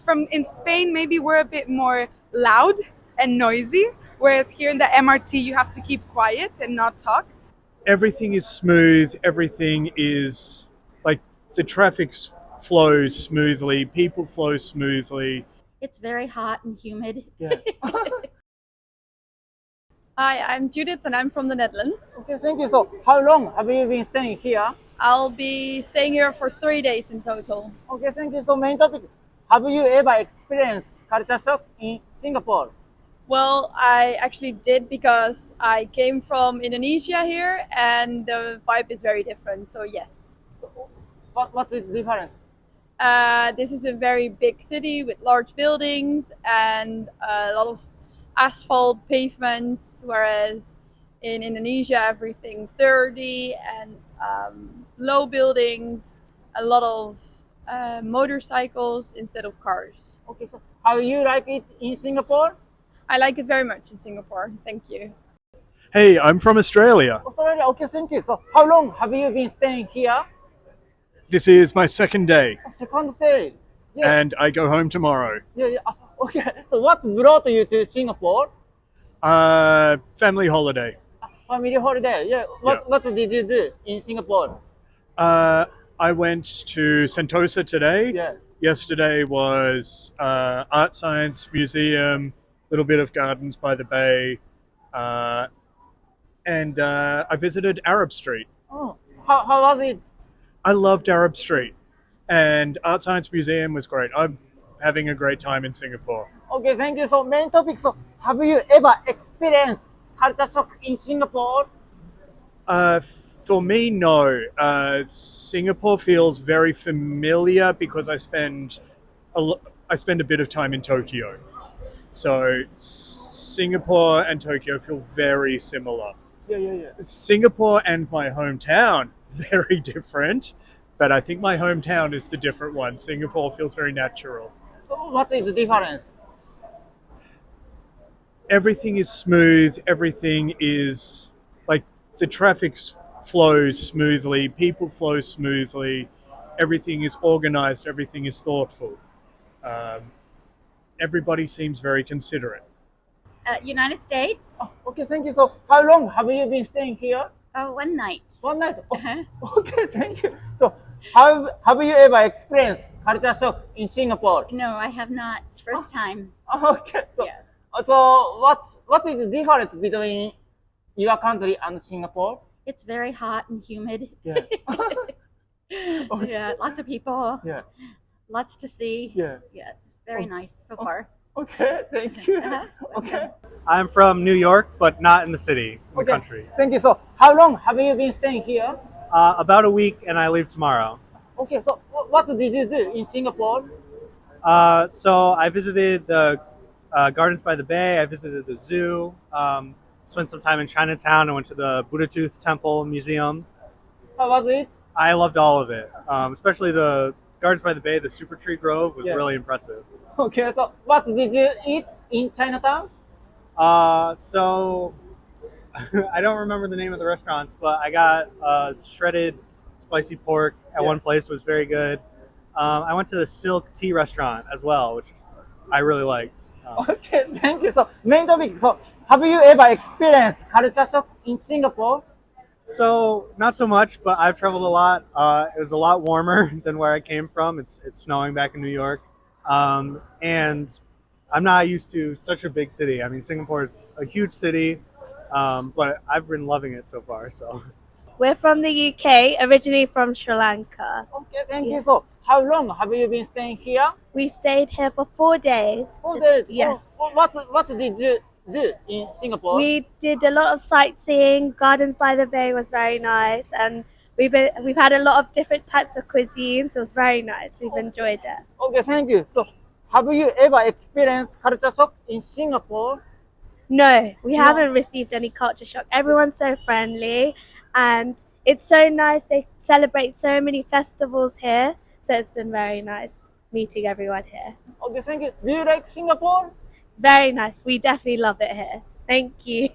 from in Spain, maybe we're a bit more loud and noisy, whereas here in the MRT, you have to keep quiet and not talk. Everything is smooth. Everything is like the traffic flows smoothly. People flow smoothly. It's very hot and humid. Yeah. Hi, I'm Judith and I'm from the Netherlands. Okay, thank you. So, how long have you been staying here? I'll be staying here for 3 days in total. Okay, thank you. So, main topic, have you ever experienced culture shock in Singapore? Well, I actually did because I came from Indonesia here and the vibe is very different, so yes. What is the difference? This is a very big city with large buildings and a lot of asphalt pavements, whereas in Indonesia everything's dirty and low buildings, a lot of motorcycles instead of cars. Okay, so how you like it in Singapore? I like it very much in Singapore. Thank you. Hey, I'm from Australia. Australia, okay, thank you. So, how long have you been staying here? This is my second day, Second day. Yeah, and I go home tomorrow. yeah. Okay, so what brought you to Singapore? Family holiday. Family holiday. Yeah. What did you do in Singapore? I went to Sentosa today. Yeah. Yesterday was Art Science Museum, a little bit of Gardens by the Bay, and I visited Arab Street. Oh, how was it? I loved Arab Street, and Art Science Museum was great. I'm having a great time in Singapore. Okay, thank you. So, main topic. So, have you ever experienced culture shock in Singapore? For me, no. Singapore feels very familiar because I spend a bit of time in Tokyo. So Singapore and Tokyo feel very similar. Yeah. Singapore and my hometown, very different. But I think my hometown is the different one. Singapore feels very natural. So, what is the difference? Everything is smooth. Everything is like the traffic flows smoothly. People flow smoothly. Everything is organized. Everything is thoughtful. Everybody seems very considerate. United States? Okay, thank you. So, how long have you been staying here? One night. One night. Oh, Uh-huh. okay, thank you. So, have you ever experienced culture shock in Singapore? No, I have not. First time. Okay. So, Yeah. so what is the difference between your country and Singapore? It's very hot and humid. Yeah. Yeah, lots of people, Yeah. lots to see. Yeah. Yeah, very nice so far. Okay, thank you. Uh-huh. Okay. I'm from New York, but not in the city, in the country. Thank you. So, how long have you been staying here? About a week, and I leave tomorrow. Okay. So, what did you do in Singapore? So I visited the Gardens by the Bay. I visited the zoo. Spent some time in Chinatown. I went to the Buddha Tooth Temple Museum. How was it? I loved all of it, especially the Gardens by the Bay. The Super Tree Grove was Yeah. really impressive. Okay. So, what did you eat in Chinatown? So I don't remember the name of the restaurants, but I got shredded spicy pork at one place. Was very good. I went to the Silk Tea restaurant as well, which I really liked. Okay, thank you. So, main topic. So, have you ever experienced culture shock in Singapore? So not so much, but I've traveled a lot. It was a lot warmer than where I came from. It's snowing back in New York, and I'm not used to such a big city. I mean, Singapore is a huge city, but I've been loving it so far. So We're from the UK, originally from Sri Lanka. Okay, thank you. So, how long have you been staying here? We stayed here for 4 days. 4 days. Yes. Oh, what did you do in Singapore? We did a lot of sightseeing. Gardens by the Bay was very nice, and we've had a lot of different types of cuisines. It was very nice. We've enjoyed it. Okay, thank you. So, have you ever experienced culture shock in Singapore? No, we haven't received any culture shock. Everyone's so friendly, and it's so nice. They celebrate so many festivals here, so it's been very nice meeting everyone here. Okay, thank you. Do you like Singapore? Very nice. We definitely love it here. Thank you.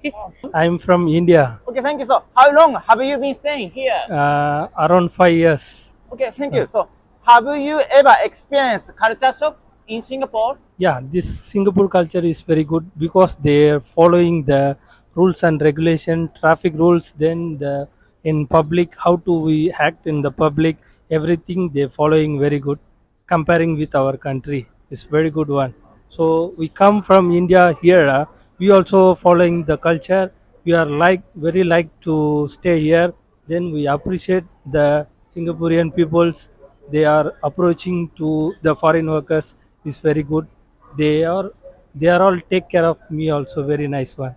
I'm from India, Okay, thank you. So, how long have you been staying here? around 5 years. Okay, thank you. So, have you ever experienced culture shock in Singapore? Yeah, this Singapore culture is very good because they're following the rules and regulation, traffic rules. Then the in public, how do we act in the public? Everything they're following very good. Comparing with our country is very good one. So we come from India here. We also following the culture. We are like very like to stay here. Then we appreciate the Singaporean peoples. They are approaching to the foreign workers is very good. They are they are all take care of me also very nice one.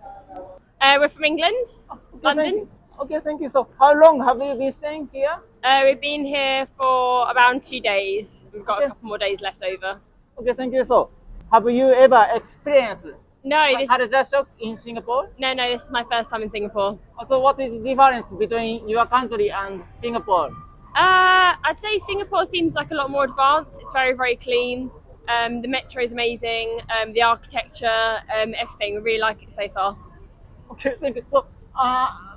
We're from England, Okay, thank London. you. Okay, thank you. So, how long have you been staying here? We've been here for around 2 days. We've got a Okay. couple more days left over. Okay, thank you. So, have you ever experienced No, this culture shock in Singapore? no, this is my first time in Singapore. So, what is the difference between your country and Singapore? I'd say Singapore seems like a lot more advanced. It's very, very clean. The metro is amazing. The architecture, everything. We really like it so far. Okay, thank you. So,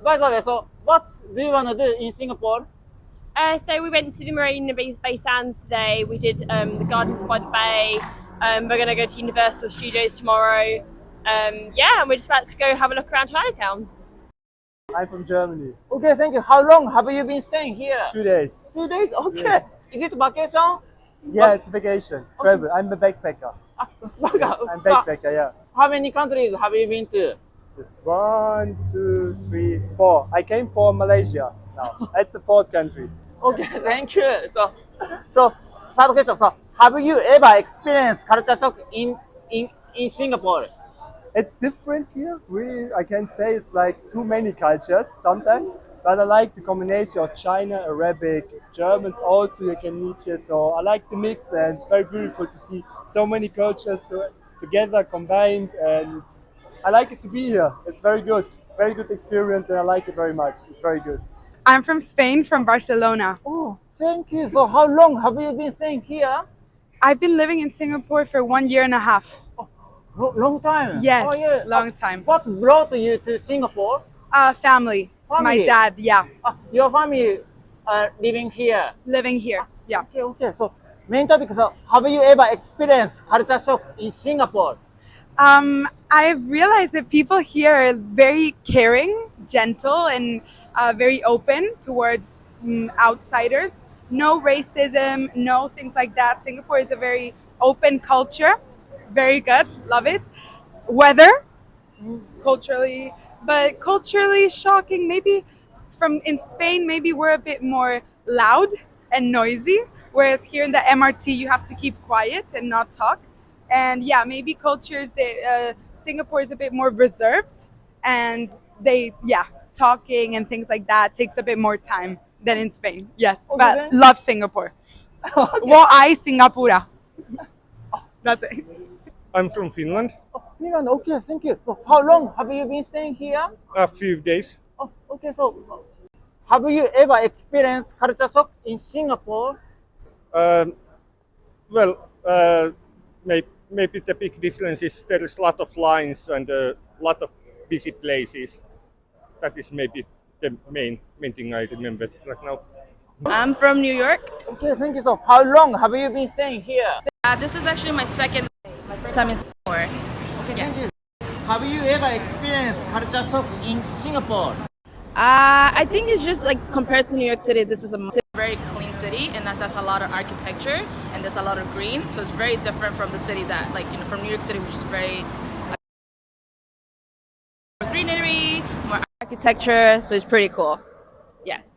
by the way, so what do you want to do in Singapore? So we went to the Marina Bay Sands today. We did the Gardens by the Bay. We're going to go to Universal Studios tomorrow. Yeah, and we're just about to go have a look around Chinatown. I'm from Germany. Okay, thank you. How long have you been staying here? 2 days. 2 days. Okay. Yes. Is it vacation? Yeah, it's vacation, travel. I'm a backpacker. I'm backpacker. Yeah. How many countries have you been to? This 1, 2, 3, 4. I came from Malaysia. Now that's the fourth country. Okay, thank you. So third question. So, have you ever experienced culture shock in Singapore? It's different here. Really, I can say it's like too many cultures sometimes. But I like the combination of China, Arabic, Germans also you can meet here. So I like the mix, and it's very beautiful to see so many cultures together combined. And I like it to be here. It's very good experience, and I like it very much. It's very good. I'm from Spain, from Barcelona. Oh, thank you. So, how long have you been staying here? I've been living in Singapore for 1.5 years. Long time. Yes, Oh, yeah. long time. What brought you to Singapore? Family. My Family? dad, yeah, Your family living here. living here. Yeah. Okay. So, main topic. So, have you ever experienced culture shock in Singapore? I've realized that people here are very caring, gentle, and very open towards outsiders. No racism, no things like that. Singapore is a very open culture. Very good, love it. Weather, culturally shocking. Maybe in Spain, maybe we're a bit more loud and noisy, whereas here in the MRT you have to keep quiet and not talk. And yeah, maybe Singapore is a bit more reserved, and talking and things like that takes a bit more time than in Spain. Yes, Okay. but love Singapore. Wo ai Singapura. That's it. I'm from Finland. Finland. Okay, thank you. So, how long have you been staying here? A few days. Okay. So, have you ever experienced culture shock in Singapore? Well, maybe the big difference is there is a lot of lines and a lot of busy places. That is maybe the main thing I remember right now. I'm from New York. Okay, thank you. So, how long have you been staying here? This is actually my second, my first time in Singapore. Okay, Yes. thank you. Have you ever experienced culture shock in Singapore? I think it's just like compared to New York City, this is a very clean city, and that's a lot of architecture and there's a lot of green. So it's very different from the city that, like, from New York City, which is very more greenery, more architecture. So it's pretty cool. Yes.